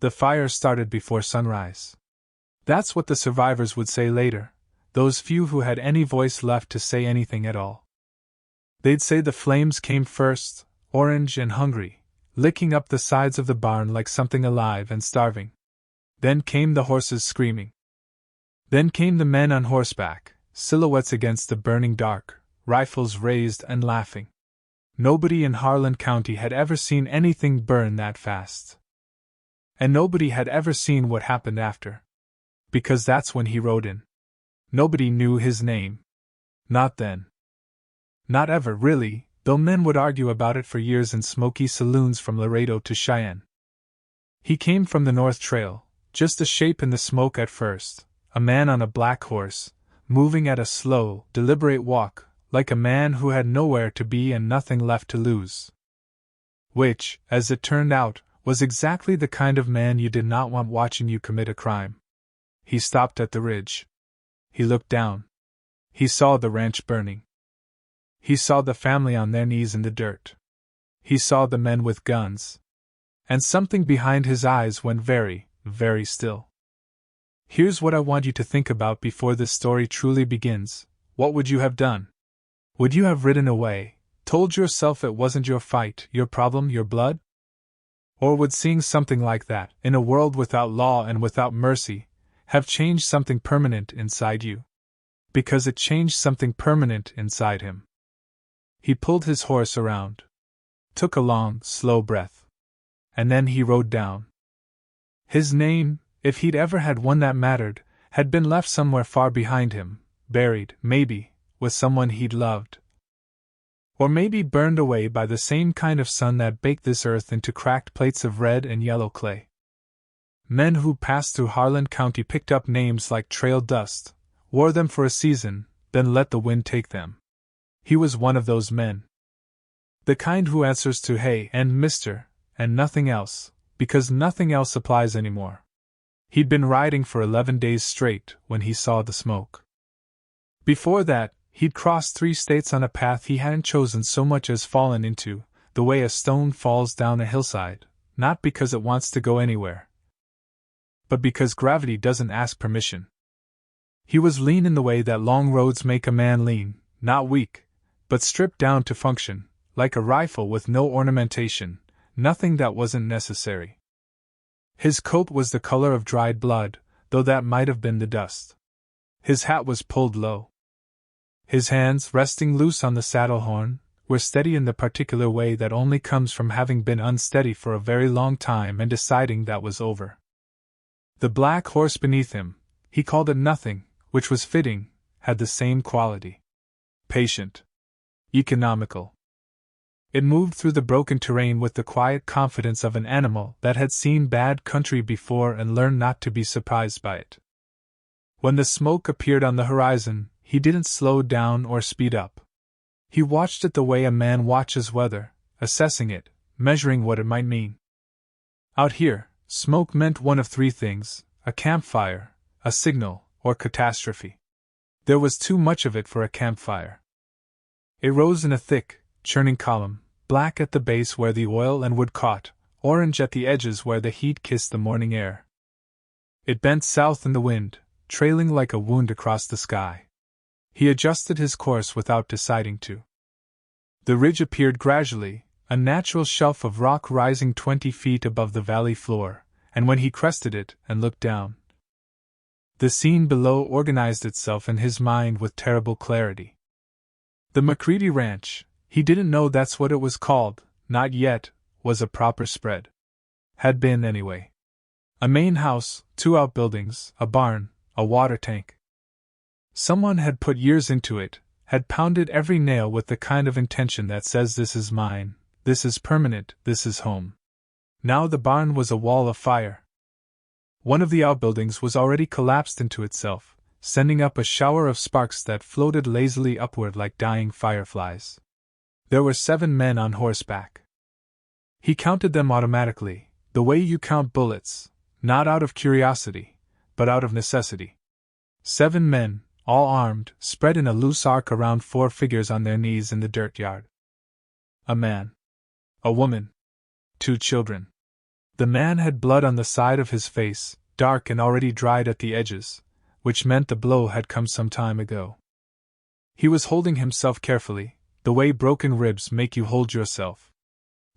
The fire started before sunrise. That's what the survivors would say later, those few who had any voice left to say anything at all. They'd say the flames came first, orange and hungry, licking up the sides of the barn like something alive and starving. Then came the horses screaming. Then came the men on horseback, silhouettes against the burning dark, rifles raised and laughing. Nobody in Harlan County had ever seen anything burn that fast. And nobody had ever seen what happened after. Because that's when he rode in. Nobody knew his name. Not then. Not ever, really, though men would argue about it for years in smoky saloons from Laredo to Cheyenne. He came from the North Trail, just a shape in the smoke at first, a man on a black horse, moving at a slow, deliberate walk, like a man who had nowhere to be and nothing left to lose. Which, as it turned out, was exactly the kind of man you did not want watching you commit a crime. He stopped at the ridge. He looked down. He saw the ranch burning. He saw the family on their knees in the dirt. He saw the men with guns. And something behind his eyes went very, very still. Here's what I want you to think about before this story truly begins. What would you have done? Would you have ridden away, told yourself it wasn't your fight, your problem, your blood? Or would seeing something like that, in a world without law and without mercy, have changed something permanent inside you? Because it changed something permanent inside him. He pulled his horse around, took a long, slow breath, and then he rode down. His name, if he'd ever had one that mattered, had been left somewhere far behind him, buried, maybe, with someone he'd loved. Or maybe burned away by the same kind of sun that baked this earth into cracked plates of red and yellow clay. Men who passed through Harlan County picked up names like trail dust, wore them for a season, then let the wind take them. He was one of those men. The kind who answers to hey and mister, and nothing else, because nothing else applies anymore. He'd been riding for 11 days straight when he saw the smoke. Before that, he'd crossed 3 states on a path he hadn't chosen so much as fallen into, the way a stone falls down a hillside, not because it wants to go anywhere, but because gravity doesn't ask permission. He was lean in the way that long roads make a man lean, not weak, but stripped down to function, like a rifle with no ornamentation, nothing that wasn't necessary. His coat was the color of dried blood, though that might have been the dust. His hat was pulled low. His hands, resting loose on the saddle horn, were steady in the particular way that only comes from having been unsteady for a very long time and deciding that was over. The black horse beneath him, he called it nothing, which was fitting, had the same quality. Patient. Economical. It moved through the broken terrain with the quiet confidence of an animal that had seen bad country before and learned not to be surprised by it. When the smoke appeared on the horizon, he didn't slow down or speed up. He watched it the way a man watches weather, assessing it, measuring what it might mean. Out here, smoke meant one of 3 things: a campfire, a signal, or catastrophe. There was too much of it for a campfire. It rose in a thick, churning column, black at the base where the oil and wood caught, orange at the edges where the heat kissed the morning air. It bent south in the wind, trailing like a wound across the sky. He adjusted his course without deciding to. The ridge appeared gradually, a natural shelf of rock rising 20 feet above the valley floor, and when he crested it and looked down, the scene below organized itself in his mind with terrible clarity. The McCready Ranch, he didn't know that's what it was called, not yet, was a proper spread. Had been anyway. A main house, 2 outbuildings, a barn, a water tank. Someone had put years into it, had pounded every nail with the kind of intention that says this is mine, this is permanent, this is home. Now the barn was a wall of fire. One of the outbuildings was already collapsed into itself, sending up a shower of sparks that floated lazily upward like dying fireflies. There were 7 men on horseback. He counted them automatically, the way you count bullets, not out of curiosity, but out of necessity. 7 men, all armed, spread in a loose arc around 4 figures on their knees in the dirt yard. A man. A woman. 2 children. The man had blood on the side of his face, dark and already dried at the edges, which meant the blow had come some time ago. He was holding himself carefully, the way broken ribs make you hold yourself.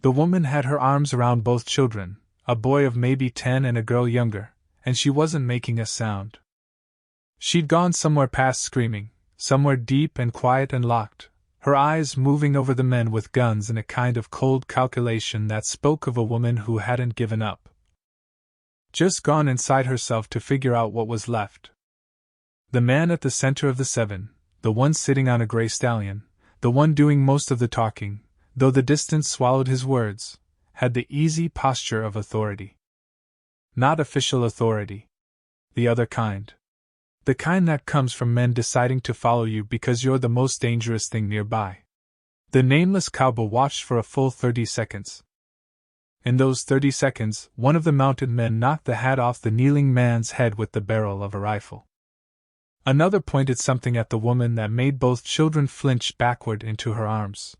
The woman had her arms around both children, a boy of maybe 10 and a girl younger, and she wasn't making a sound. She'd gone somewhere past screaming, somewhere deep and quiet and locked, her eyes moving over the men with guns in a kind of cold calculation that spoke of a woman who hadn't given up. Just gone inside herself to figure out what was left. The man at the center of the 7, the one sitting on a gray stallion, the one doing most of the talking, though the distance swallowed his words, had the easy posture of authority. Not official authority. The other kind. The kind that comes from men deciding to follow you because you're the most dangerous thing nearby. The Nameless Cowboy watched for a full 30 seconds. In those 30 seconds, one of the mounted men knocked the hat off the kneeling man's head with the barrel of a rifle. Another pointed something at the woman that made both children flinch backward into her arms.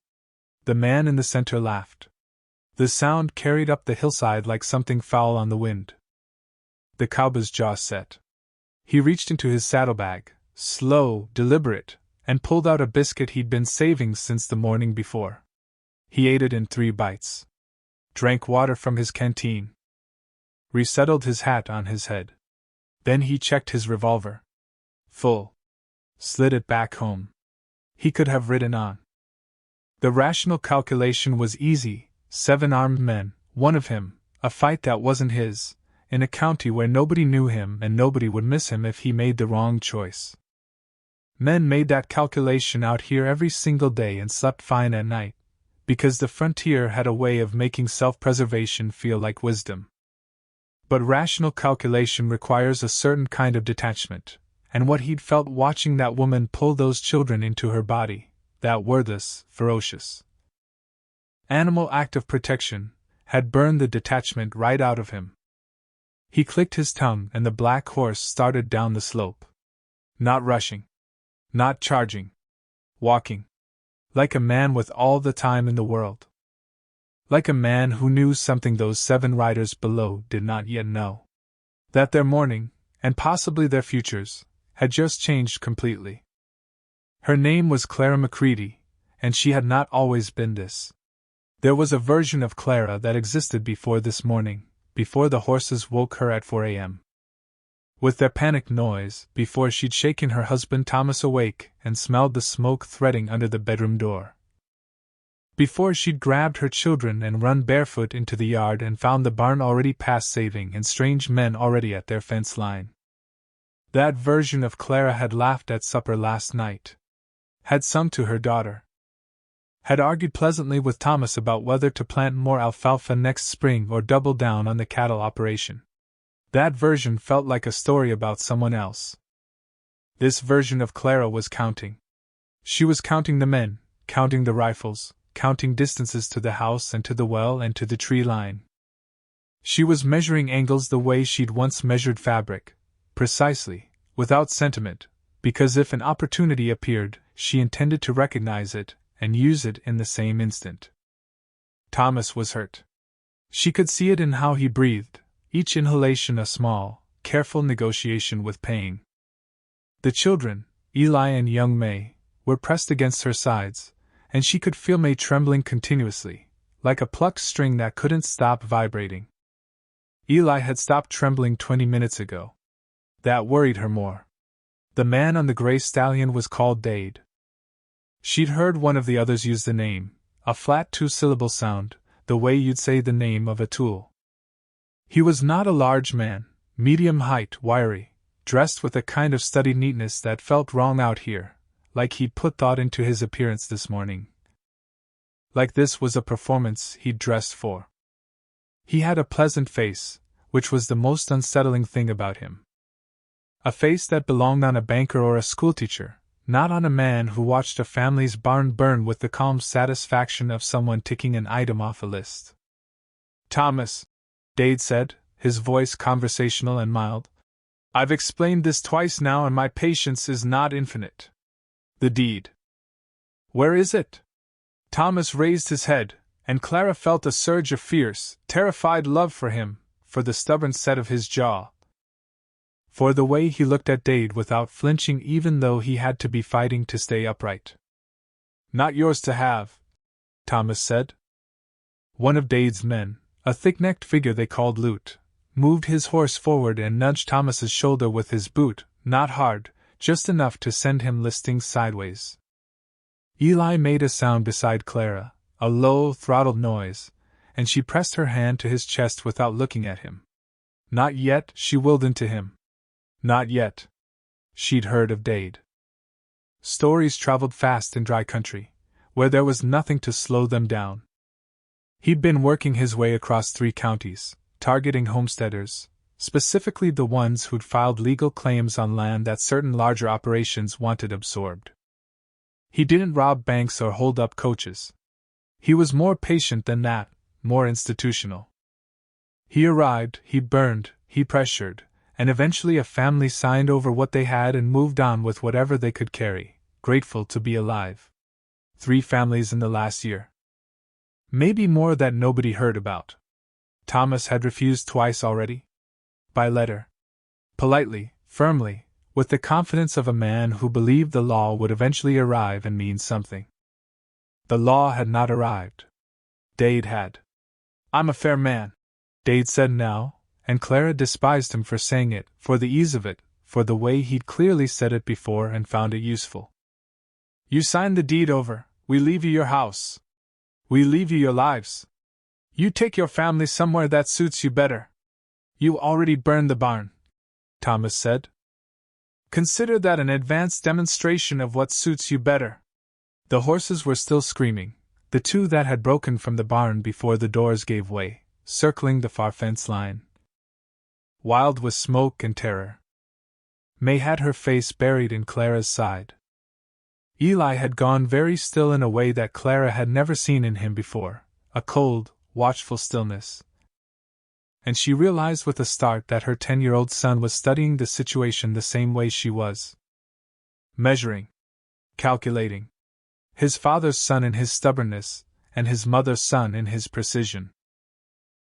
The man in the center laughed. The sound carried up the hillside like something foul on the wind. The cowboy's jaw set. He reached into his saddlebag, slow, deliberate, and pulled out a biscuit he'd been saving since the morning before. He ate it in 3 bites. Drank water from his canteen. Resettled his hat on his head. Then he checked his revolver. Full. Slid it back home. He could have ridden on. The rational calculation was easy: 7 armed men, one of him, a fight that wasn't his, in a county where nobody knew him and nobody would miss him if he made the wrong choice. Men made that calculation out here every single day and slept fine at night, because the frontier had a way of making self-preservation feel like wisdom. But rational calculation requires a certain kind of detachment, and what he'd felt watching that woman pull those children into her body, that wordless, ferocious animal act of protection, had burned the detachment right out of him. He clicked his tongue and the black horse started down the slope. Not rushing. Not charging. Walking. Like a man with all the time in the world. Like a man who knew something those 7 riders below did not yet know. That their morning, and possibly their futures, had just changed completely. Her name was Clara McCready, and she had not always been this. There was a version of Clara that existed before this morning, before the horses woke her at 4 a.m. With their panicked noise, before she'd shaken her husband Thomas awake and smelled the smoke threading under the bedroom door. Before she'd grabbed her children and run barefoot into the yard and found the barn already past saving and strange men already at their fence line. That version of Clara had laughed at supper last night. Had sung to her daughter. Had argued pleasantly with Thomas about whether to plant more alfalfa next spring or double down on the cattle operation. That version felt like a story about someone else. This version of Clara was counting. She was counting the men, counting the rifles, counting distances to the house and to the well and to the tree line. She was measuring angles the way she'd once measured fabric, precisely, without sentiment, because if an opportunity appeared, she intended to recognize it and use it in the same instant. Thomas was hurt. She could see it in how he breathed, each inhalation a small, careful negotiation with pain. The children, Eli and young May, were pressed against her sides, and she could feel May trembling continuously, like a plucked string that couldn't stop vibrating. Eli had stopped trembling 20 minutes ago. That worried her more. The man on the gray stallion was called Dade. She'd heard one of the others use the name, a flat 2-syllable sound, the way you'd say the name of a tool. He was not a large man, medium height, wiry, dressed with a kind of studied neatness that felt wrong out here, like he'd put thought into his appearance this morning. Like this was a performance he'd dressed for. He had a pleasant face, which was the most unsettling thing about him. A face that belonged on a banker or a schoolteacher, not on a man who watched a family's barn burn with the calm satisfaction of someone ticking an item off a list. Thomas, Dade said, his voice conversational and mild, I've explained this twice now and my patience is not infinite. The deed. Where is it? Thomas raised his head, And Clara felt a surge of fierce, terrified love for him, for the stubborn set of his jaw, for the way he looked at Dade without flinching even though he had to be fighting to stay upright. "Not yours to have," Thomas said. One of Dade's men, a thick-necked figure they called Lute, moved his horse forward and nudged Thomas's shoulder with his boot, not hard, just enough to send him listing sideways. Eli made a sound beside Clara, a low, throttled noise, and she pressed her hand to his chest without looking at him. Not yet, she willed into him. Not yet. She'd heard of Dade. Stories traveled fast in dry country, where there was nothing to slow them down. He'd been working his way across 3 counties, targeting homesteaders, specifically the ones who'd filed legal claims on land that certain larger operations wanted absorbed. He didn't rob banks or hold up coaches. He was more patient than that, more institutional. He arrived, he burned, he pressured, and eventually a family signed over what they had and moved on with whatever they could carry, grateful to be alive. 3 families in the last year. Maybe more that nobody heard about. Thomas had refused twice already. By letter. Politely, firmly, with the confidence of a man who believed the law would eventually arrive and mean something. The law had not arrived. Dade had. "I'm a fair man," Dade said now, and Clara despised him for saying it, for the ease of it, for the way he'd clearly said it before and found it useful. "You signed the deed over, we leave you your house. We leave you your lives. You take your family somewhere that suits you better. You already burned the barn," Thomas said. "Consider that an advanced demonstration of what suits you better." The horses were still screaming, the 2 that had broken from the barn before the doors gave way, circling the far fence line. Wild with smoke and terror. May had her face buried in Clara's side. Eli had gone very still in a way that Clara had never seen in him before, a cold, watchful stillness. And she realized with a start that her 10-year-old son was studying the situation the same way she was. Measuring. Calculating. His father's son in his stubbornness, and his mother's son in his precision.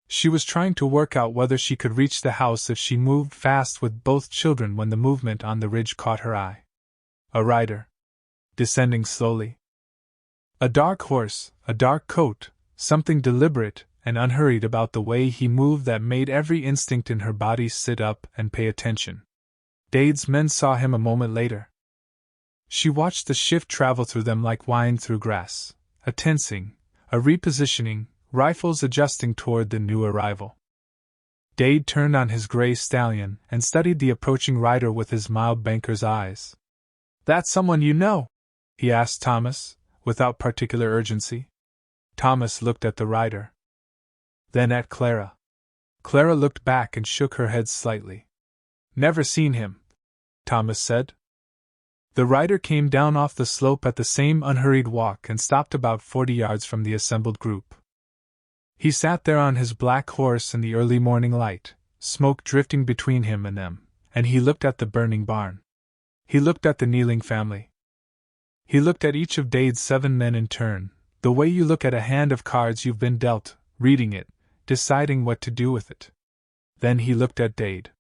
She was trying to work out whether she could reach the house if she moved fast with both children when the movement on the ridge caught her eye. A rider. Descending slowly. A dark horse, a dark coat, something deliberate and unhurried about the way he moved that made every instinct in her body sit up and pay attention. Dade's men saw him a moment later. She watched the shift travel through them like wine through grass, a tensing, a repositioning, rifles adjusting toward the new arrival. Dade turned on his gray stallion and studied the approaching rider with his mild banker's eyes. "That's someone you know?" he asked Thomas, without particular urgency. Thomas looked at the rider. Then at Clara. Clara looked back and shook her head slightly. "Never seen him," Thomas said. The rider came down off the slope at the same unhurried walk and stopped about 40 yards from the assembled group. He sat there on his black horse in the early morning light, smoke drifting between him and them, and he looked at the burning barn. He looked at the kneeling family. He looked at each of Dade's 7 men in turn, the way you look at a hand of cards you've been dealt, reading it, deciding what to do with it. Then he looked at Dade.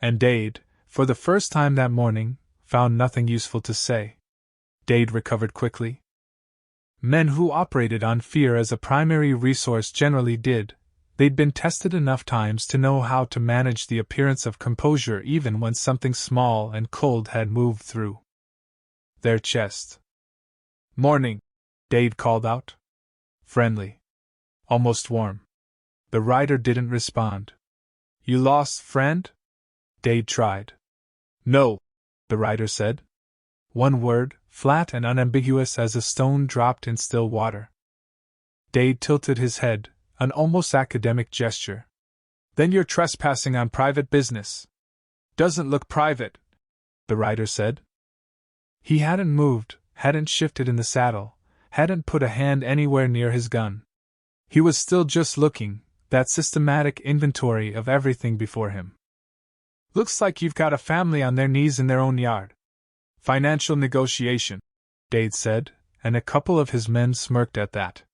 And Dade, for the first time that morning, found nothing useful to say. Dade recovered quickly. Men who operated on fear as a primary resource generally did. They'd been tested enough times to know how to manage the appearance of composure even when something small and cold had moved through their chest. "Morning," Dade called out. Friendly. Almost warm. The rider didn't respond. "You lost, friend?" Dade tried. "No," the rider said. One word, flat and unambiguous as a stone dropped in still water. Dade tilted his head, an almost academic gesture. "Then you're trespassing on private business." "Doesn't look private," the rider said. He hadn't moved, hadn't shifted in the saddle, hadn't put a hand anywhere near his gun. He was still just looking, that systematic inventory of everything before him. "Looks like you've got a family on their knees in their own yard." "Financial negotiation," Dade said, and a couple of his men smirked at that.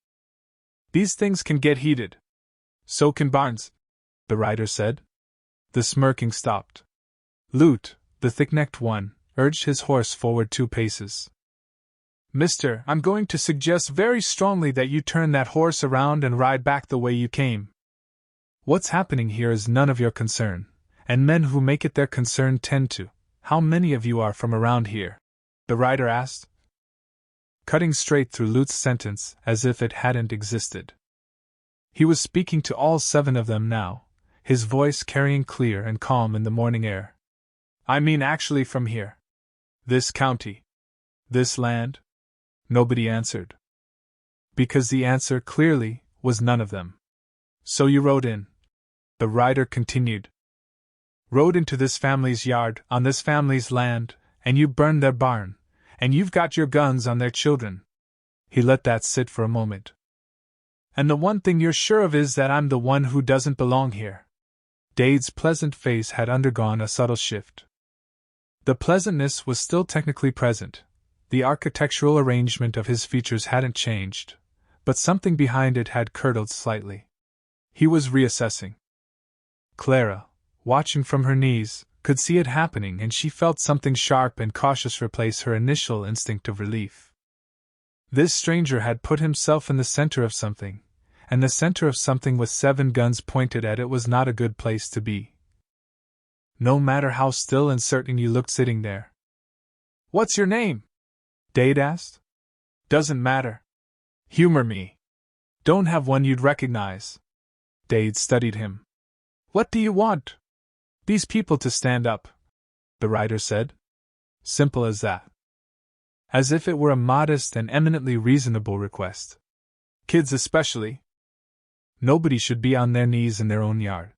These things can get heated. So can barns, the rider said. The smirking stopped. Lute, the thick-necked one, urged his horse forward 2 paces. Mister, I'm going to suggest very strongly that you turn that horse around and ride back the way you came. What's happening here is none of your concern, and men who make it their concern tend to. How many of you are from around here? The rider asked, cutting straight through Lute's sentence as if it hadn't existed. He was speaking to all 7 of them now, his voice carrying clear and calm in the morning air. I mean actually from here. This county. This land? Nobody answered. Because the answer, clearly, was none of them. So you rode in. The rider continued. Rode into this family's yard, on this family's land, and you burned their barn, and you've got your guns on their children. He let that sit for a moment. And the one thing you're sure of is that I'm the one who doesn't belong here. Dade's pleasant face had undergone a subtle shift. The pleasantness was still technically present. The architectural arrangement of his features hadn't changed, but something behind it had curdled slightly. He was reassessing. Clara, watching from her knees, could see it happening, and she felt something sharp and cautious replace her initial instinct of relief. This stranger had put himself in the center of something, and the center of something with 7 guns pointed at it was not a good place to be. No matter how still and certain you looked sitting there. What's your name? Dade asked. Doesn't matter. Humor me. Don't have one you'd recognize. Dade studied him. What do you want? These people to stand up, the rider said. Simple as that. As if it were a modest and eminently reasonable request. Kids especially. Nobody should be on their knees in their own yard.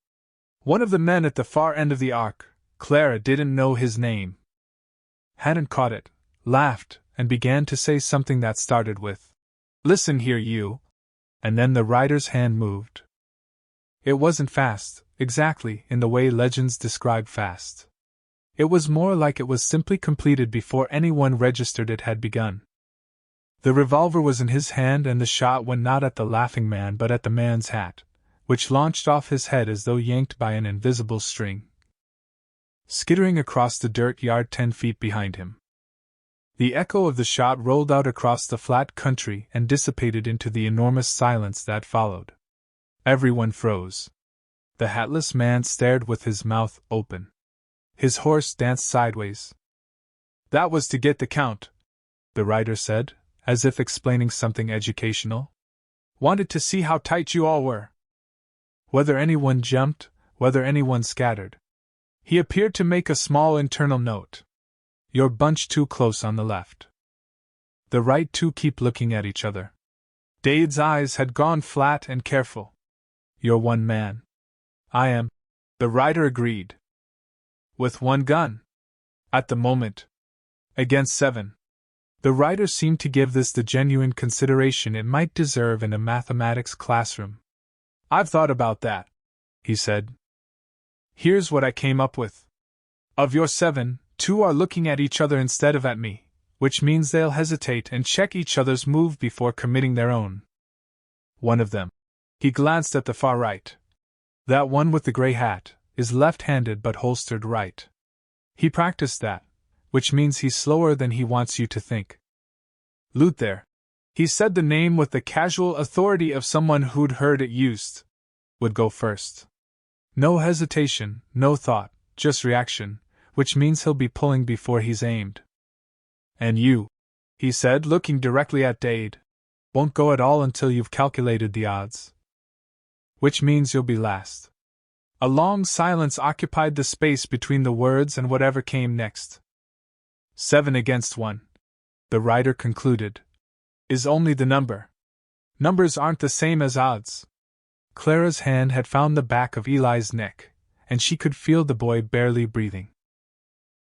One of the men at the far end of the arc, Clara didn't know his name, hadn't caught it, laughed, and began to say something that started with, Listen here, you. And then the rider's hand moved. It wasn't fast, exactly in the way legends describe fast. It was more like it was simply completed before anyone registered it had begun. The revolver was in his hand, and the shot went not at the laughing man but at the man's hat, which launched off his head as though yanked by an invisible string, skittering across the dirt yard 10 feet behind him. The echo of the shot rolled out across the flat country and dissipated into the enormous silence that followed. Everyone froze. The hatless man stared with his mouth open. His horse danced sideways. That was to get the count, the rider said, as if explaining something educational. Wanted to see how tight you all were. Whether anyone jumped, whether anyone scattered. He appeared to make a small internal note. You're bunched too close on the left. The right two keep looking at each other. Dade's eyes had gone flat and careful. You're one man. I am. The rider agreed. With one gun. At the moment. Against 7. The rider seemed to give this the genuine consideration it might deserve in a mathematics classroom. I've thought about that, he said. Here's what I came up with. Of your 7, 2 are looking at each other instead of at me, which means they'll hesitate and check each other's move before committing their own. One of them. He glanced at the far right. That one with the gray hat is left-handed but holstered right. He practiced that, which means he's slower than he wants you to think. Lute there. He said the name with the casual authority of someone who'd heard it used. Would go first. No hesitation, no thought, just reaction, which means he'll be pulling before he's aimed. And you, he said, looking directly at Dade, won't go at all until you've calculated the odds. Which means you'll be last. A long silence occupied the space between the words and whatever came next. 7 against 1, the rider concluded, is only the number. Numbers aren't the same as odds. Clara's hand had found the back of Eli's neck, and she could feel the boy barely breathing.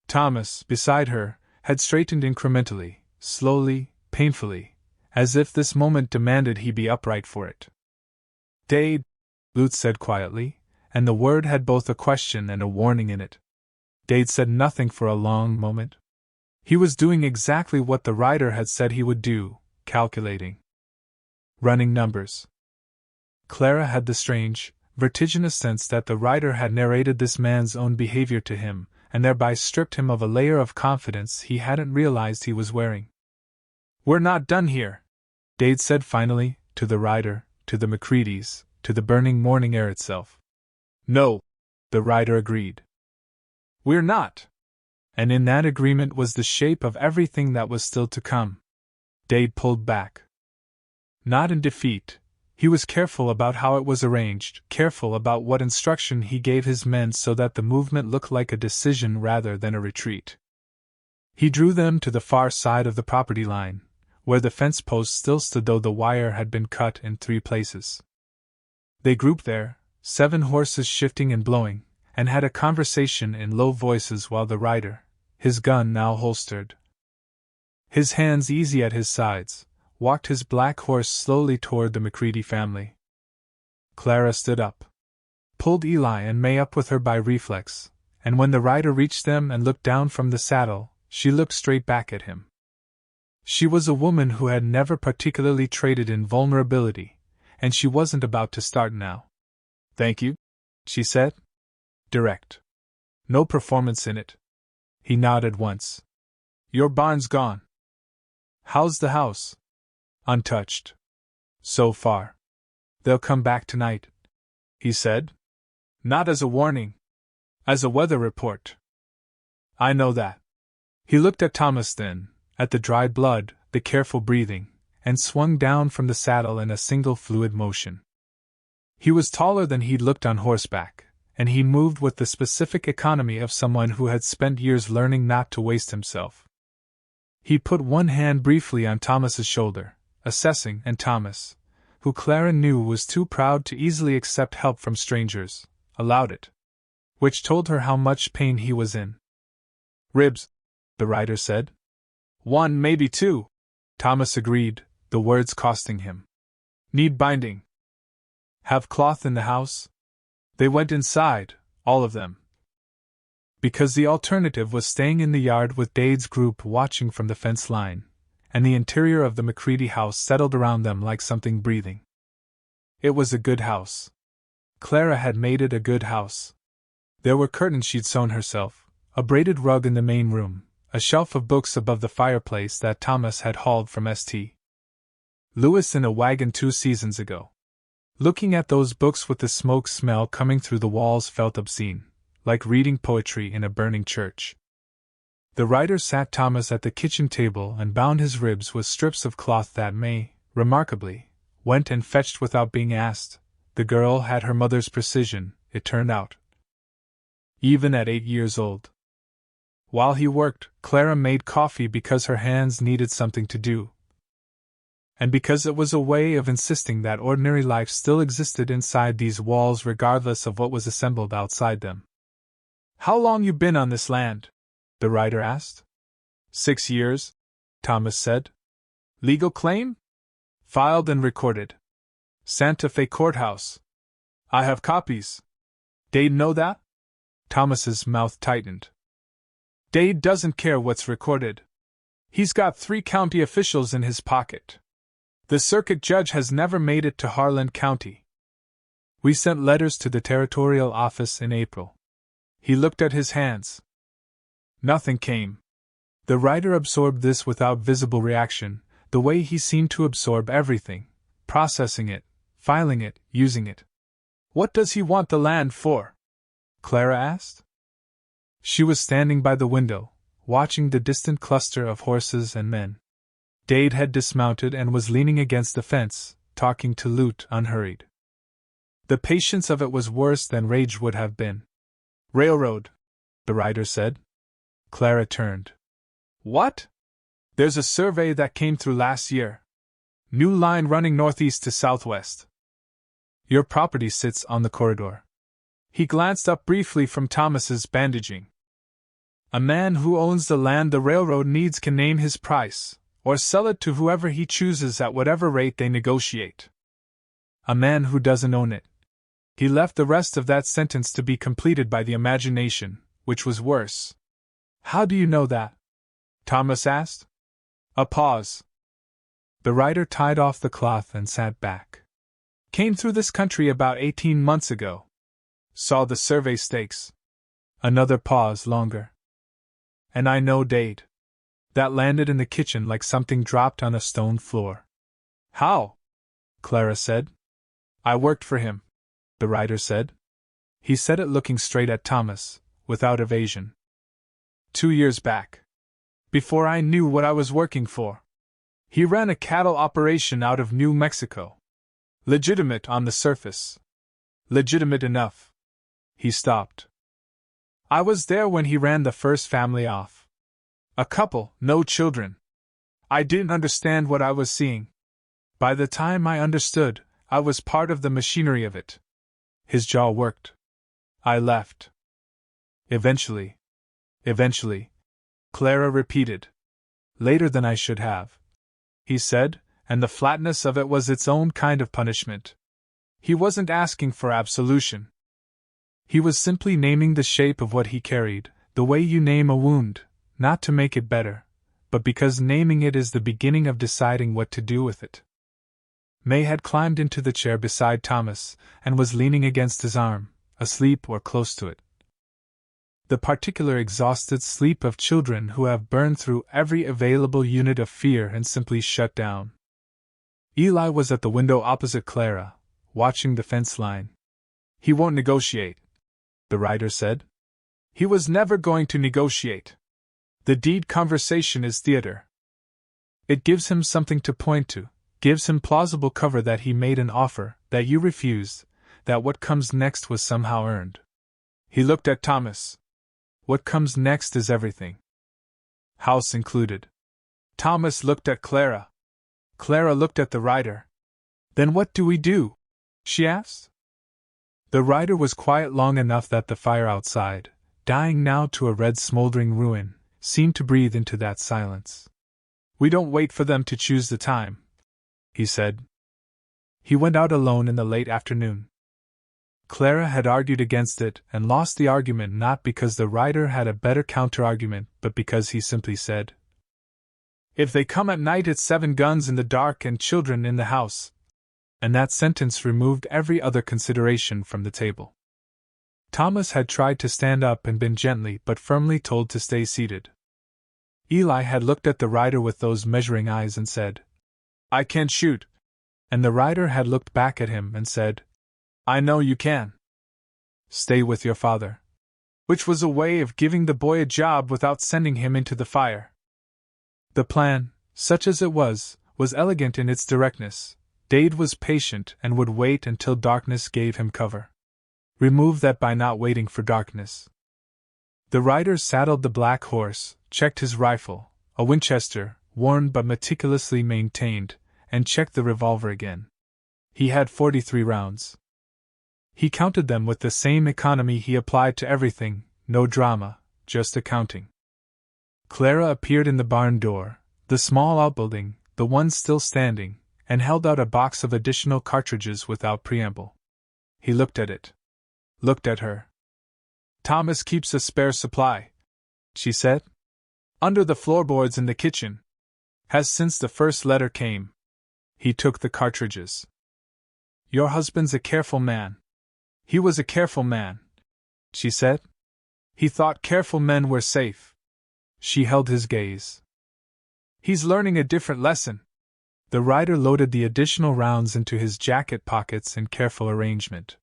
Thomas, beside her, had straightened incrementally, slowly, painfully, as if this moment demanded he be upright for it. Dade, Lute said quietly, and the word had both a question and a warning in it. Dade said nothing for a long moment. He was doing exactly what the rider had said he would do, calculating. Running numbers. Clara had the strange, vertiginous sense that the writer had narrated this man's own behavior to him, and thereby stripped him of a layer of confidence he hadn't realized he was wearing. "We're not done here," Dade said finally, to the writer, to the Macreadys, to the burning morning air itself. "No," the writer agreed. "We're not." And in that agreement was the shape of everything that was still to come. Dade pulled back. Not in defeat. He was careful about how it was arranged, careful about what instruction he gave his men so that the movement looked like a decision rather than a retreat. He drew them to the far side of the property line, where the fence post still stood though the wire had been cut in 3 places. They grouped there, 7 horses shifting and blowing, and had a conversation in low voices while the rider, his gun now holstered, his hands easy at his sides, walked his black horse slowly toward the Macready family. Clara stood up, pulled Eli and May up with her by reflex, and when the rider reached them and looked down from the saddle, she looked straight back at him. She was a woman who had never particularly traded in vulnerability, and she wasn't about to start now. "Thank you," she said. Direct. No performance in it. He nodded once. "Your barn's gone. How's the house?" "Untouched. So far. They'll come back tonight," he said. "Not as a warning. As a weather report." "I know that." He looked at Thomas then, at the dried blood, the careful breathing, and swung down from the saddle in a single fluid motion. He was taller than he'd looked on horseback, and he moved with the specific economy of someone who had spent years learning not to waste himself. He put one hand briefly on Thomas's shoulder, assessing, and Thomas, who Clara knew was too proud to easily accept help from strangers, allowed it. Which told her how much pain he was in. "Ribs," the writer said. "1, maybe 2, Thomas agreed, the words costing him. "Need binding." "Have cloth in the house?" They went inside, all of them. Because the alternative was staying in the yard with Dade's group watching from the fence line, and the interior of the Macready house settled around them like something breathing. It was a good house. Clara had made it a good house. There were curtains she'd sewn herself, a braided rug in the main room, a shelf of books above the fireplace that Thomas had hauled from St. Louis in a wagon 2 seasons ago. Looking at those books with the smoke smell coming through the walls felt obscene, like reading poetry in a burning church. The writer sat Thomas at the kitchen table and bound his ribs with strips of cloth that May, remarkably, went and fetched without being asked. The girl had her mother's precision, it turned out. Even at 8 years old. While he worked, Clara made coffee because her hands needed something to do. And because it was a way of insisting that ordinary life still existed inside these walls regardless of what was assembled outside them. "How long you been on this land?" the writer asked. 6 years, Thomas said. "Legal claim?" "Filed and recorded. Santa Fe Courthouse. I have copies." "Dade know that?" Thomas's mouth tightened. "Dade doesn't care what's recorded. He's got 3 county officials in his pocket. The circuit judge has never made it to Harlan County. We sent letters to the territorial office in April." He looked at his hands. Nothing came. The writer absorbed this without visible reaction, the way he seemed to absorb everything, processing it, filing it, using it. "What does he want the land for?" Clara asked. She was standing by the window, watching the distant cluster of horses and men. Dade had dismounted and was leaning against the fence, talking to Lute unhurried. The patience of it was worse than rage would have been. "Railroad," the writer said. Clara turned. "What?" "There's a survey that came through last year. New line running northeast to southwest. Your property sits on the corridor." He glanced up briefly from Thomas's bandaging. "A man who owns the land the railroad needs can name his price, or sell it to whoever he chooses at whatever rate they negotiate. A man who doesn't own it." He left the rest of that sentence to be completed by the imagination, which was worse. "How do you know that?" Thomas asked. A pause. The writer tied off the cloth and sat back. Came through this country about 18 months ago. Saw the survey stakes. Another pause longer. And I know Dade. That landed in the kitchen like something dropped on a stone floor. How? Clara said. I worked for him, the writer said. He said it looking straight at Thomas, without evasion. 2 years back. Before I knew what I was working for. He ran a cattle operation out of New Mexico. Legitimate on the surface. Legitimate enough. He stopped. I was there when he ran the first family off. A couple, no children. I didn't understand what I was seeing. By the time I understood, I was part of the machinery of it. His jaw worked. I left. Eventually, Clara repeated. Later than I should have. He said, and the flatness of it was its own kind of punishment. He wasn't asking for absolution. He was simply naming the shape of what he carried, the way you name a wound, not to make it better, but because naming it is the beginning of deciding what to do with it. May had climbed into the chair beside Thomas and was leaning against his arm, asleep or close to it. The particular exhausted sleep of children who have burned through every available unit of fear and simply shut down. Eli was at the window opposite Clara, watching the fence line. He won't negotiate, the writer said. He was never going to negotiate. The deed conversation is theater. It gives him something to point to, gives him plausible cover that he made an offer, that you refused, that what comes next was somehow earned. He looked at Thomas. What comes next is everything. House included. Thomas looked at Clara. Clara looked at the writer. Then what do we do? She asked. The writer was quiet long enough that the fire outside, dying now to a red smoldering ruin, seemed to breathe into that silence. We don't wait for them to choose the time, he said. He went out alone in the late afternoon. Clara had argued against it and lost the argument not because the writer had a better counter-argument, but because he simply said, If they come at night it's 7 guns in the dark and children in the house. And that sentence removed every other consideration from the table. Thomas had tried to stand up and been gently but firmly told to stay seated. Eli had looked at the writer with those measuring eyes and said, I can't shoot. And the writer had looked back at him and said, I know you can. Stay with your father. Which was a way of giving the boy a job without sending him into the fire. The plan, such as it was elegant in its directness. Dade was patient and would wait until darkness gave him cover. Remove that by not waiting for darkness. The rider saddled the black horse, checked his rifle, a Winchester, worn but meticulously maintained, and checked the revolver again. He had 43 rounds. He counted them with the same economy he applied to everything, no drama, just accounting. Clara appeared in the barn door, the small outbuilding, the one still standing, and held out a box of additional cartridges without preamble. He looked at it. Looked at her. Thomas keeps a spare supply, she said. Under the floorboards in the kitchen. Has since the first letter came. He took the cartridges. Your husband's a careful man. He was a careful man, she said. He thought careful men were safe. She held his gaze. He's learning a different lesson. The rider loaded the additional rounds into his jacket pockets in careful arrangement.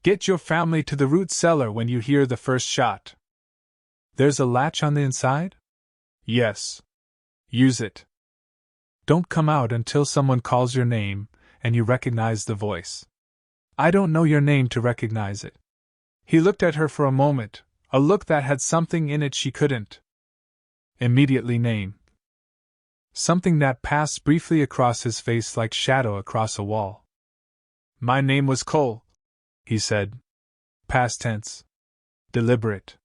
Get your family to the root cellar when you hear the first shot. There's a latch on the inside? Yes. Use it. Don't come out until someone calls your name and you recognize the voice. I don't know your name to recognize it. He looked at her for a moment, a look that had something in it she couldn't immediately name. Something that passed briefly across his face like shadow across a wall. My name was Cole, he said. Past tense. Deliberate.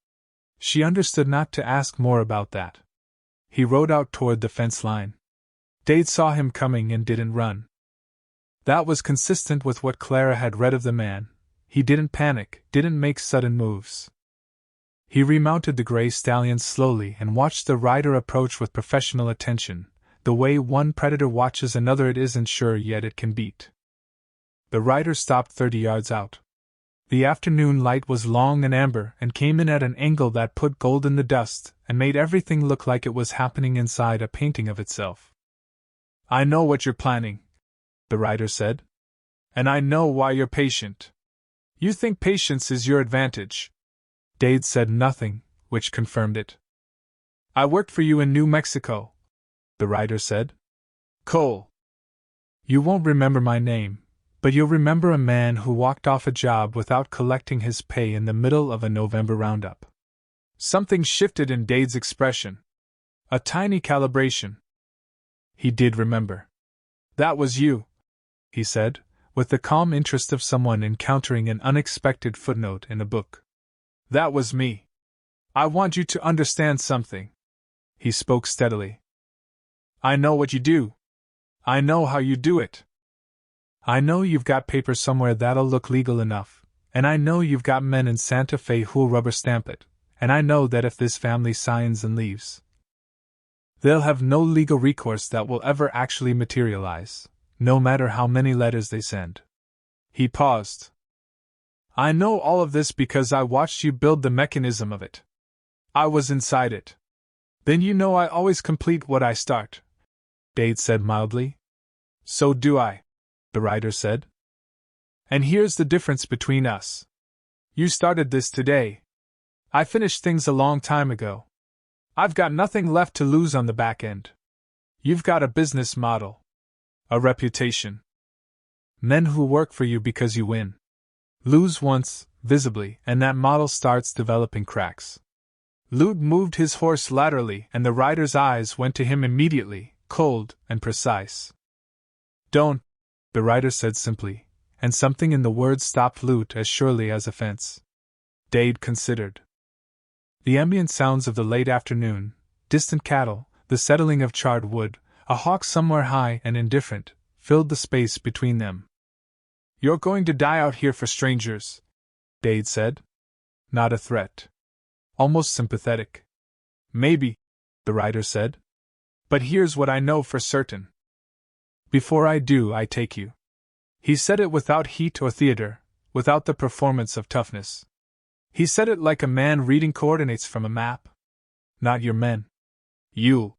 She understood not to ask more about that. He rode out toward the fence line. Dade saw him coming and didn't run. That was consistent with what Clara had read of the man. He didn't panic, didn't make sudden moves. He remounted the gray stallion slowly and watched the rider approach with professional attention, the way one predator watches another it isn't sure yet it can beat. The rider stopped 30 yards out. The afternoon light was long and amber and came in at an angle that put gold in the dust and made everything look like it was happening inside a painting of itself. I know what you're planning, the rider said. And I know why you're patient. You think patience is your advantage. Dade said nothing, which confirmed it. I worked for you in New Mexico, the rider said. Cole. You won't remember my name, but you'll remember a man who walked off a job without collecting his pay in the middle of a November roundup. Something shifted in Dade's expression. A tiny calibration. He did remember. That was you, he said, with the calm interest of someone encountering an unexpected footnote in a book. That was me. I want you to understand something. He spoke steadily. I know what you do. I know how you do it. I know you've got paper somewhere that'll look legal enough, and I know you've got men in Santa Fe who'll rubber stamp it, and I know that if this family signs and leaves, they'll have no legal recourse that will ever actually materialize, no matter how many letters they send. He paused. I know all of this because I watched you build the mechanism of it. I was inside it. Then you know I always complete what I start, Dade said mildly. So do I, the rider said. And here's the difference between us. You started this today. I finished things a long time ago. I've got nothing left to lose on the back end. You've got a business model. A reputation. Men who work for you because you win. Lose once, visibly, and that model starts developing cracks. Lute moved his horse laterally, and the rider's eyes went to him immediately, cold and precise. Don't, the rider said simply, and something in the words stopped Lute as surely as offense. Dade considered. The ambient sounds of the late afternoon, distant cattle, the settling of charred wood, a hawk somewhere high and indifferent, filled the space between them. You're going to die out here for strangers, Dade said. Not a threat. Almost sympathetic. Maybe, the rider said. But here's what I know for certain. Before I do, I take you. He said it without heat or theater, without the performance of toughness. He said it like a man reading coordinates from a map. Not your men. You.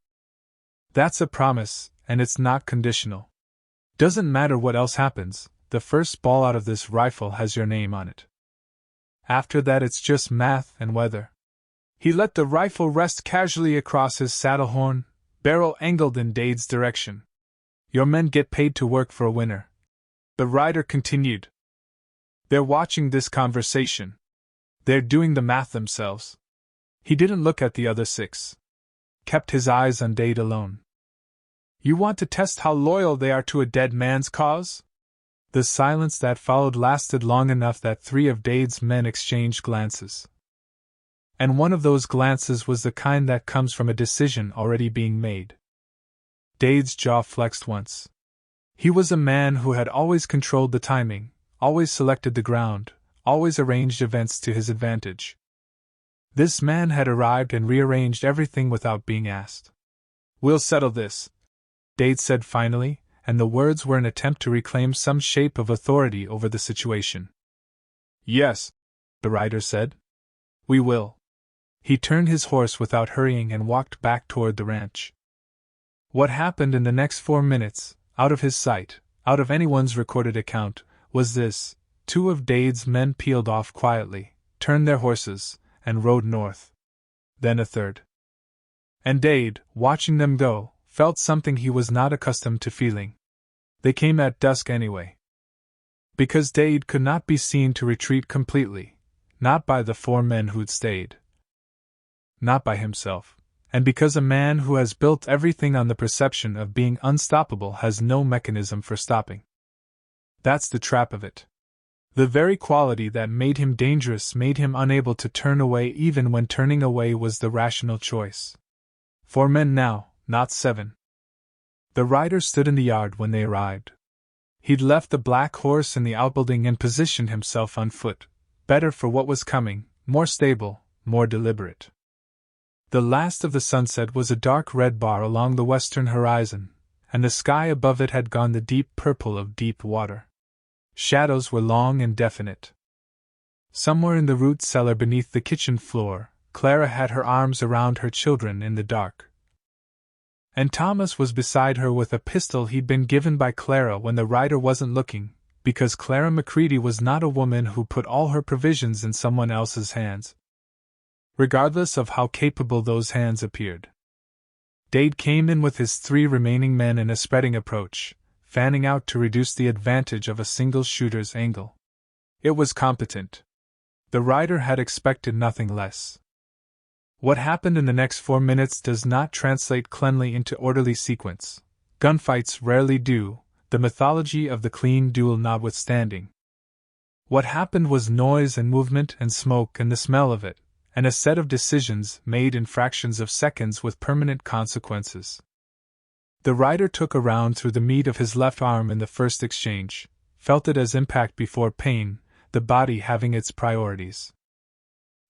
That's a promise, and it's not conditional. Doesn't matter what else happens, the first ball out of this rifle has your name on it. After that it's just math and weather. He let the rifle rest casually across his saddle horn, barrel angled in Dade's direction. Your men get paid to work for a winner. The rider continued. They're watching this conversation. They're doing the math themselves. He didn't look at the other six. Kept his eyes on Dade alone. You want to test how loyal they are to a dead man's cause? The silence that followed lasted long enough that 3 of Dade's men exchanged glances. And one of those glances was the kind that comes from a decision already being made. Dade's jaw flexed once. He was a man who had always controlled the timing, always selected the ground, always arranged events to his advantage. This man had arrived and rearranged everything without being asked. We'll settle this, Dade said finally, and the words were an attempt to reclaim some shape of authority over the situation. Yes, the rider said. We will. He turned his horse without hurrying and walked back toward the ranch. What happened in the next 4 minutes, out of his sight, out of anyone's recorded account, was this: 2 of Dade's men peeled off quietly, turned their horses, and rode north. Then a third. And Dade, watching them go, felt something he was not accustomed to feeling. They came at dusk anyway. Because Dade could not be seen to retreat completely, not by the 4 men who'd stayed. Not by himself, and because a man who has built everything on the perception of being unstoppable has no mechanism for stopping. That's the trap of it. The very quality that made him dangerous made him unable to turn away even when turning away was the rational choice. 4 men now, not 7. The rider stood in the yard when they arrived. He'd left the black horse in the outbuilding and positioned himself on foot, better for what was coming, more stable, more deliberate. The last of the sunset was a dark red bar along the western horizon, and the sky above it had gone the deep purple of deep water. Shadows were long and definite. Somewhere in the root cellar beneath the kitchen floor, Clara had her arms around her children in the dark. And Thomas was beside her with a pistol he'd been given by Clara when the rider wasn't looking, because Clara Macready was not a woman who put all her provisions in someone else's hands, regardless of how capable those hands appeared. Dade came in with his 3 remaining men in a spreading approach, fanning out to reduce the advantage of a single shooter's angle. It was competent. The rider had expected nothing less. What happened in the next 4 minutes does not translate cleanly into orderly sequence. Gunfights rarely do, the mythology of the clean duel notwithstanding. What happened was noise and movement and smoke and the smell of it, and a set of decisions made in fractions of seconds with permanent consequences. The rider took a round through the meat of his left arm in the first exchange, felt it as impact before pain, the body having its priorities.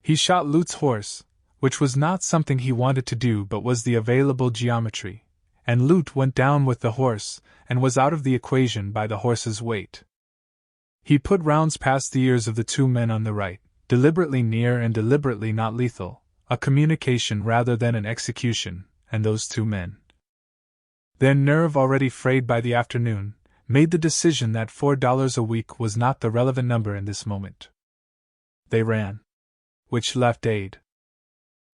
He shot Lute's horse, which was not something he wanted to do but was the available geometry, and Lute went down with the horse and was out of the equation by the horse's weight. He put rounds past the ears of the 2 men on the right, deliberately near and deliberately not lethal, a communication rather than an execution, and those 2 men, their nerve already frayed by the afternoon, made the decision that $4 a week was not the relevant number in this moment. They ran. Which left Dade.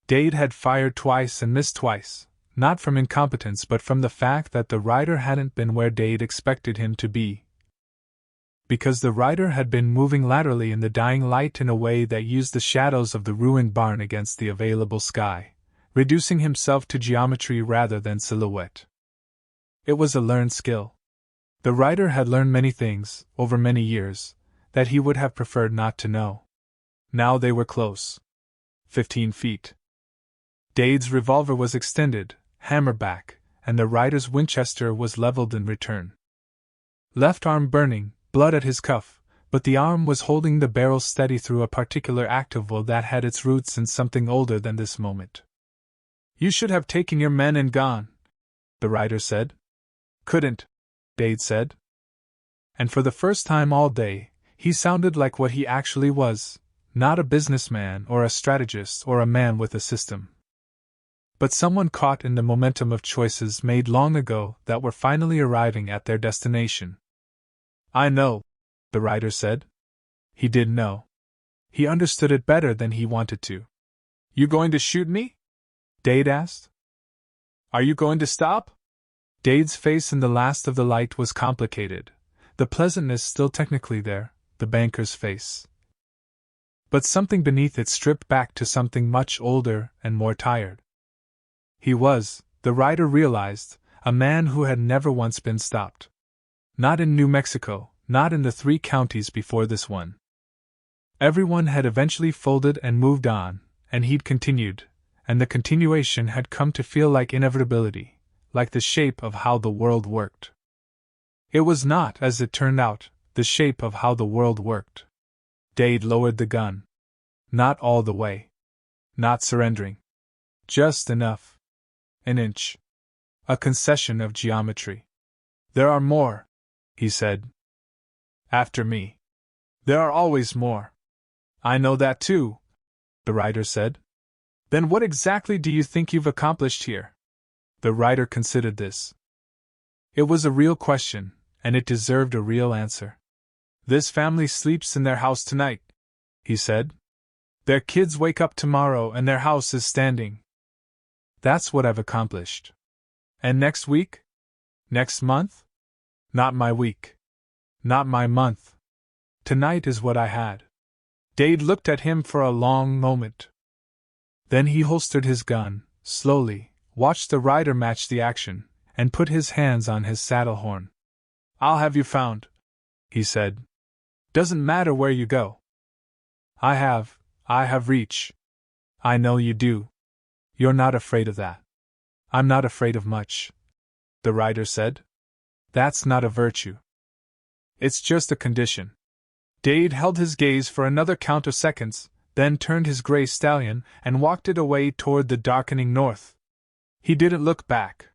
Dade had fired twice and missed twice, not from incompetence but from the fact that the rider hadn't been where Dade expected him to be. Because the rider had been moving laterally in the dying light in a way that used the shadows of the ruined barn against the available sky, reducing himself to geometry rather than silhouette. It was a learned skill. The rider had learned many things, over many years, that he would have preferred not to know. Now they were close. 15 feet. Dade's revolver was extended, hammer back, and the rider's Winchester was leveled in return. Left arm burning, blood at his cuff, but the arm was holding the barrel steady through a particular act of will that had its roots in something older than this moment. "You should have taken your men and gone," the rider said. "Couldn't," Dade said. And for the first time all day, he sounded like what he actually was, not a businessman or a strategist or a man with a system, but someone caught in the momentum of choices made long ago that were finally arriving at their destination. "I know," the rider said. He did know. He understood it better than he wanted to. "You going to shoot me?" Dade asked. "Are you going to stop?" Dade's face in the last of the light was complicated, the pleasantness still technically there, the banker's face. But something beneath it stripped back to something much older and more tired. He was, the rider realized, a man who had never once been stopped. Not in New Mexico, not in the 3 counties before this one. Everyone had eventually folded and moved on, and he'd continued, and the continuation had come to feel like inevitability, like the shape of how the world worked. It was not, as it turned out, the shape of how the world worked. Dade lowered the gun. Not all the way. Not surrendering. Just enough. An inch. A concession of geometry. "There are more," he said. "After me. There are always more." "I know that too," the rider said. "Then what exactly do you think you've accomplished here?" The rider considered this. It was a real question, and it deserved a real answer. "This family sleeps in their house tonight," he said. "Their kids wake up tomorrow and their house is standing. That's what I've accomplished." "And next week? Next month?" "Not my week. Not my month. Tonight is what I had." Dade looked at him for a long moment. Then he holstered his gun, slowly, watched the rider match the action, and put his hands on his saddle horn. "I'll have you found," he said. "Doesn't matter where you go. I have reach. I know you do. You're not afraid of that." "I'm not afraid of much," the rider said. "That's not a virtue. It's just a condition." Dade held his gaze for another count of seconds, then turned his gray stallion and walked it away toward the darkening north. He didn't look back.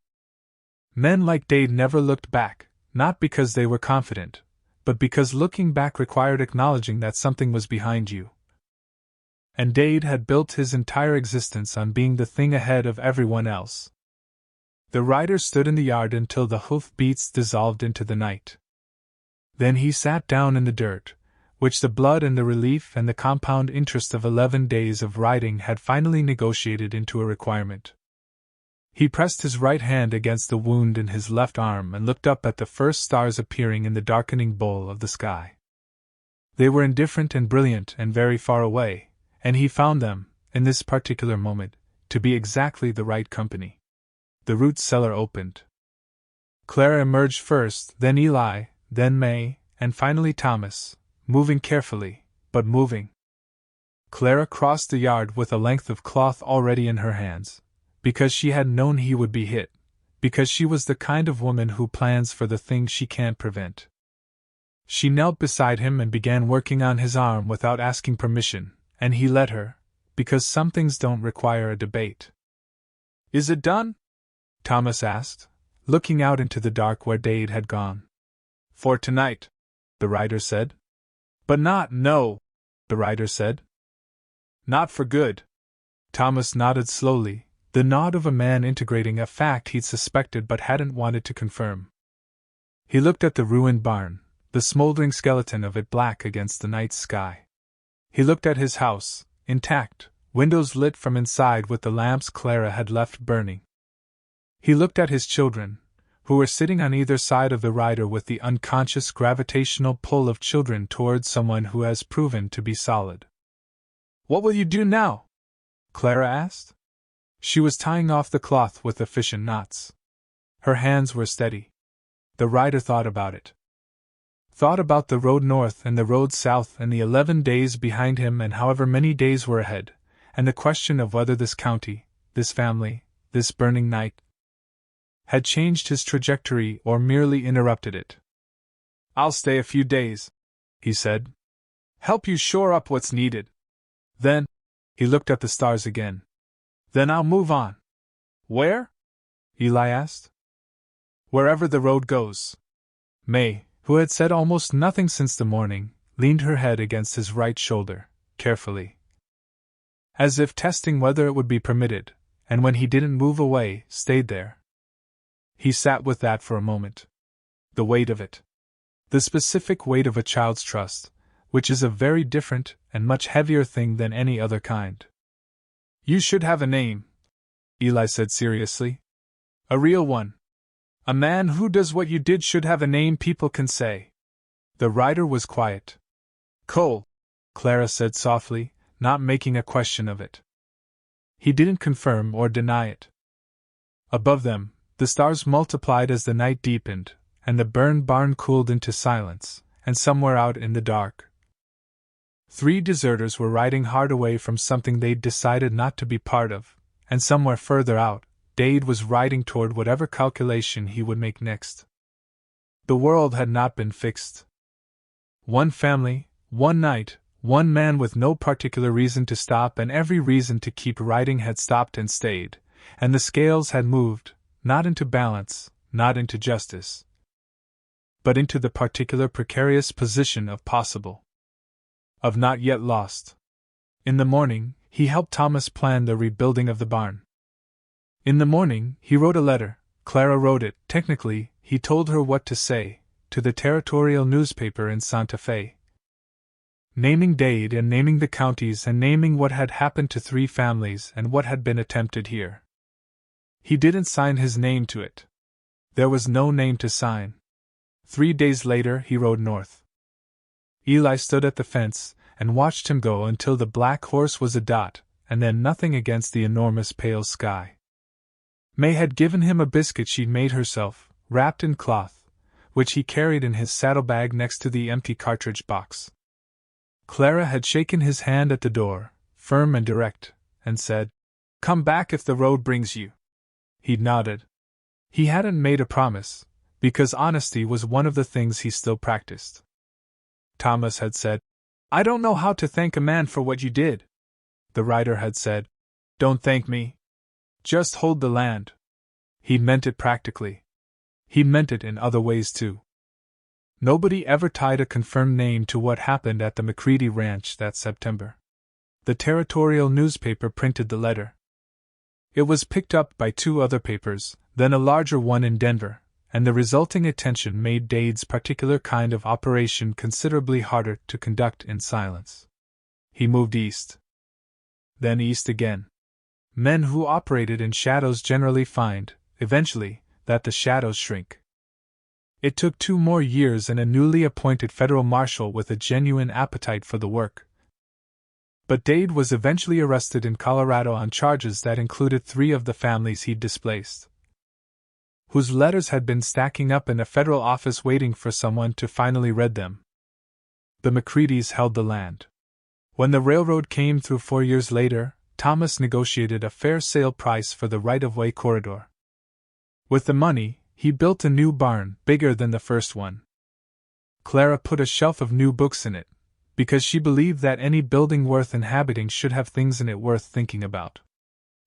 Men like Dade never looked back, not because they were confident, but because looking back required acknowledging that something was behind you. And Dade had built his entire existence on being the thing ahead of everyone else. The rider stood in the yard until the hoof beats dissolved into the night. Then he sat down in the dirt, which the blood and the relief and the compound interest of 11 days of riding had finally negotiated into a requirement. He pressed his right hand against the wound in his left arm and looked up at the first stars appearing in the darkening bowl of the sky. They were indifferent and brilliant and very far away, and he found them, in this particular moment, to be exactly the right company. The root cellar opened. Clara emerged first, then Eli, then May, and finally Thomas, moving carefully, but moving. Clara crossed the yard with a length of cloth already in her hands, because she had known he would be hit, because she was the kind of woman who plans for the things she can't prevent. She knelt beside him and began working on his arm without asking permission, and he let her, because some things don't require a debate. "Is it done?" Thomas asked, looking out into the dark where Dade had gone. "For tonight," the rider said. "But no," the rider said. "Not for good." Thomas nodded slowly, the nod of a man integrating a fact he'd suspected but hadn't wanted to confirm. He looked at the ruined barn, the smoldering skeleton of it black against the night sky. He looked at his house, intact, windows lit from inside with the lamps Clara had left burning. He looked at his children, who were sitting on either side of the rider with the unconscious gravitational pull of children towards someone who has proven to be solid. "What will you do now?" Clara asked. She was tying off the cloth with efficient knots. Her hands were steady. The rider thought about it. Thought about the road north and the road south and the 11 days behind him and however many days were ahead, and the question of whether this county, this family, this burning night, had changed his trajectory or merely interrupted it. "I'll stay a few days," he said. "Help you shore up what's needed. Then," he looked at the stars again, "then I'll move on." "Where?" Eli asked. "Wherever the road goes." May, who had said almost nothing since the morning, leaned her head against his right shoulder, carefully, as if testing whether it would be permitted, and when he didn't move away, stayed there. He sat with that for a moment. The weight of it. The specific weight of a child's trust, which is a very different and much heavier thing than any other kind. "You should have a name," Eli said seriously. "A real one. A man who does what you did should have a name people can say." The rider was quiet. "Cole," Clara said softly, not making a question of it. He didn't confirm or deny it. Above them, the stars multiplied as the night deepened, and the burned barn cooled into silence, and somewhere out in the dark, 3 deserters were riding hard away from something they'd decided not to be part of, and somewhere further out, Dade was riding toward whatever calculation he would make next. The world had not been fixed. One family, one night, one man with no particular reason to stop and every reason to keep riding had stopped and stayed, and the scales had moved, not into balance, not into justice, but into the particular precarious position of possible, of not yet lost. In the morning, he helped Thomas plan the rebuilding of the barn. In the morning, he wrote a letter. Clara wrote it. Technically, he told her what to say, to the territorial newspaper in Santa Fe, naming Dade and naming the counties and naming what had happened to 3 families and what had been attempted here. He didn't sign his name to it. There was no name to sign. 3 days later, he rode north. Eli stood at the fence and watched him go until the black horse was a dot, and then nothing against the enormous pale sky. May had given him a biscuit she'd made herself, wrapped in cloth, which he carried in his saddlebag next to the empty cartridge box. Clara had shaken his hand at the door, firm and direct, and said, "Come back if the road brings you." He'd nodded. He hadn't made a promise, because honesty was one of the things he still practiced. Thomas had said, "I don't know how to thank a man for what you did." The rider had said, "Don't thank me. Just hold the land." He meant it practically. He meant it in other ways too. Nobody ever tied a confirmed name to what happened at the McCready Ranch that September. The territorial newspaper printed the letter. It was picked up by 2 other papers, then a larger one in Denver, and the resulting attention made Dade's particular kind of operation considerably harder to conduct in silence. He moved east. Then east again. Men who operated in shadows generally find, eventually, that the shadows shrink. It took 2 more years and a newly appointed federal marshal with a genuine appetite for the work. But Dade was eventually arrested in Colorado on charges that included 3 of the families he'd displaced, whose letters had been stacking up in a federal office waiting for someone to finally read them. The McCreadys held the land. When the railroad came through 4 years later, Thomas negotiated a fair sale price for the right-of-way corridor. With the money, he built a new barn, bigger than the first one. Clara put a shelf of new books in it, because she believed that any building worth inhabiting should have things in it worth thinking about.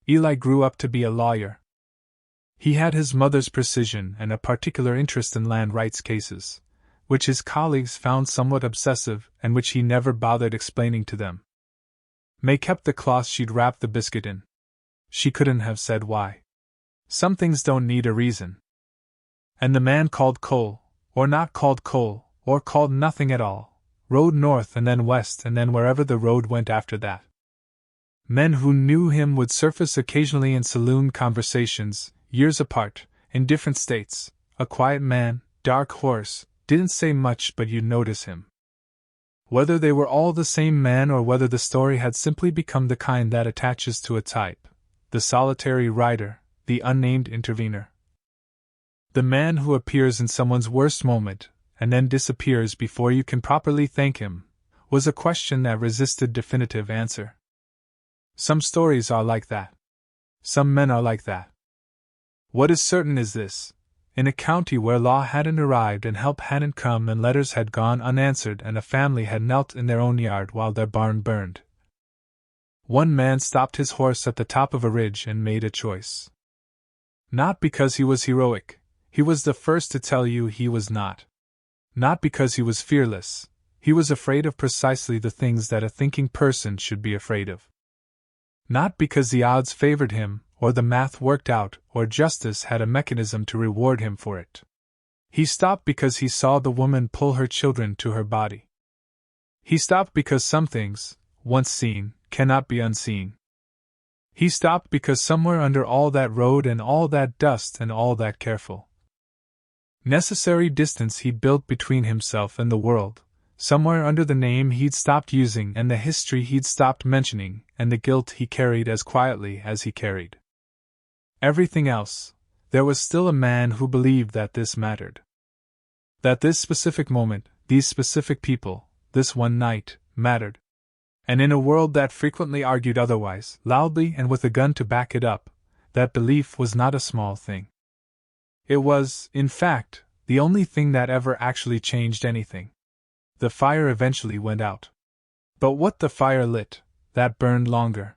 Eli grew up to be a lawyer. He had his mother's precision and a particular interest in land rights cases, which his colleagues found somewhat obsessive and which he never bothered explaining to them. May kept the cloth she'd wrapped the biscuit in. She couldn't have said why. Some things don't need a reason. And the man called Cole, or not called Cole, or called nothing at all, rode north and then west and then wherever the road went after that. Men who knew him would surface occasionally in saloon conversations, years apart, in different states. A quiet man, dark horse, didn't say much but you'd notice him. Whether they were all the same man or whether the story had simply become the kind that attaches to a type, the solitary rider, the unnamed intervener. The man who appears in someone's worst moment, and then disappears before you can properly thank him, was a question that resisted definitive answer. Some stories are like that. Some men are like that. What is certain is this: in a county where law hadn't arrived and help hadn't come and letters had gone unanswered and a family had knelt in their own yard while their barn burned, one man stopped his horse at the top of a ridge and made a choice. Not because he was heroic, he was the first to tell you he was not. Not because he was fearless, he was afraid of precisely the things that a thinking person should be afraid of. Not because the odds favored him, or the math worked out, or justice had a mechanism to reward him for it. He stopped because he saw the woman pull her children to her body. He stopped because some things, once seen, cannot be unseen. He stopped because somewhere under all that road and all that dust and all that careful, necessary distance he'd built between himself and the world, somewhere under the name he'd stopped using and the history he'd stopped mentioning and the guilt he carried as quietly as he carried everything else, there was still a man who believed that this mattered. That this specific moment, these specific people, this one night, mattered. And in a world that frequently argued otherwise, loudly and with a gun to back it up, that belief was not a small thing. It was, in fact, the only thing that ever actually changed anything. The fire eventually went out. But what the fire lit, that burned longer.